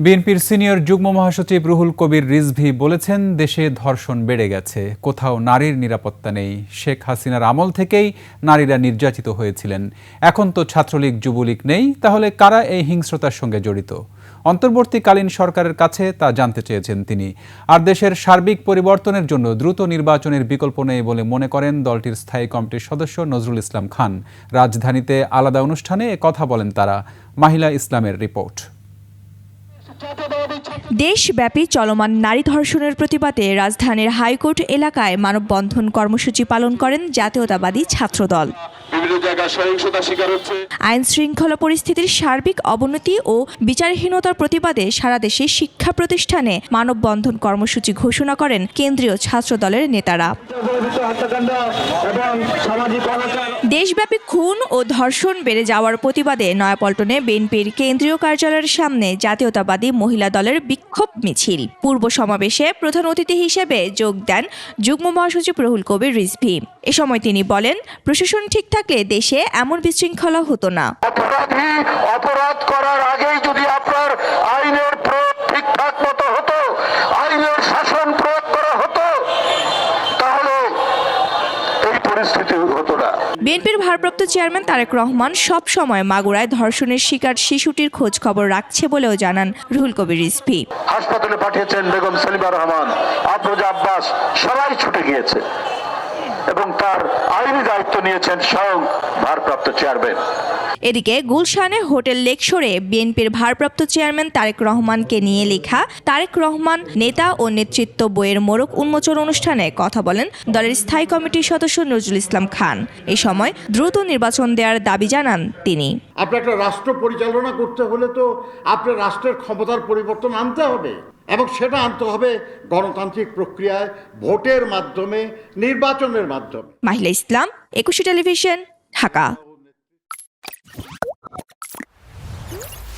বিএনপির সিনিয়র যুগ্ম মহাসচিব রুহুল কবির রিজভী বলেছেন, দেশে ধর্ষণ বেড়ে গেছে, কোথাও নারীর নিরাপত্তা নেই। শেখ হাসিনার আমল থেকেই নারীরা নির্যাতিত হয়েছিলেন। এখন তো ছাত্রলীগ যুবলীগ নেই, তাহলে কারা এই হিংস্রতার সঙ্গে জড়িত? অন্তর্বর্তীকালীন সরকারের কাছে তা জানতে চেয়েছেন তিনি। আর দেশের সার্বিক পরিবর্তনের জন্য দ্রুত নির্বাচনের বিকল্প নেই বলে মনে করেন দলটির স্থায়ী কমিটির সদস্য নজরুল ইসলাম খান। রাজধানীতে আলাদা অনুষ্ঠানে এ কথা বলেন তারা। মাহিলা ইসলামের রিপোর্ট। দেশব্যাপী চলমান নারী ধর্ষণের প্রতিবাদে রাজধানীর হাইকোর্ট এলাকায় মানববন্ধন কর্মসূচি পালন করেন জাতীয়তাবাদী ছাত্রদল। আইন শৃঙ্খলা পরিস্থিতির সার্বিক অবনতি ও বিচারহীনতার প্রতিবাদে সারা দেশে শিক্ষা প্রতিষ্ঠানে মানববন্ধন কর্মসূচি ঘোষণা করেন কেন্দ্রীয় ছাত্রদলের নেতারা। দেশব্যাপী খুন ও ধর্ষণ বেড়ে যাওয়ার প্রতিবাদে নয়াপল্টনে বিএনপির কেন্দ্রীয় কার্যালয়ের সামনে জাতীয়তাবাদী মহিলা দলের বিক্ষোভ মিছিল। পূর্ব সমাবেশে প্রধান অতিথি হিসেবে যোগ দেন যুগ্ম মহাসচিব রুহুল কবির রিজভী। এ সময় তিনি বলেন, প্রশাসন ঠিক থাকলে দেশে এমন বিশৃঙ্খলা হতো না। অপরাধ করার আগেই যদি আপনার আইনের প্রয়োগ ঠিকঠাক মতো হতো, আইনের শাসন প্রয়োগ করা হতো, তাহলে এই পরিস্থিতি হতো না। বিএনপির ভারপ্রাপ্ত চেয়ারম্যান তারেক রহমান সব সময় মাগুরায় ধর্ষণের শিকার শিশুটির খোঁজ খবর রাখছে বলেও জানান রুহুল কবির রিজভী। হাসপাতালে পাঠিয়েছেন বেগম সেলিমা রহমান, আফরোজা আব্বাস, সবাই ছুটে গিয়েছে এবং তার আইনি দায়িত্ব নিয়েছেন স্বয়ং ভারপ্রাপ্ত চেয়ারম্যান। এদিকে গুলশানে হোটেল লেকশোরে বিএনপির ভারপ্রাপ্ত চেয়ারম্যান তারেক রহমানকে নিয়ে লেখা তারেক রহমান নেতা ও নেতৃত্ব বইয়ের মোড়ক উন্মোচন অনুষ্ঠানে কথা বলেন দলের স্থায়ী কমিটির সদস্য নজরুল ইসলাম খান। এ সময় দ্রুত নির্বাচন দেওয়ার দাবি জানান তিনি। আপনার একটা রাষ্ট্র পরিচালনা করতে হলে তো আপনার রাষ্ট্রের ক্ষমতার পরিবর্তন আনতে হবে, এবং সেটা আনতে হবে গণতান্ত্রিক প্রক্রিয়ায়, ভোটের মাধ্যমে, নির্বাচনের মাধ্যমে। মাহিলা ইসলাম, 21 টেলিভিশন, ঢাকা।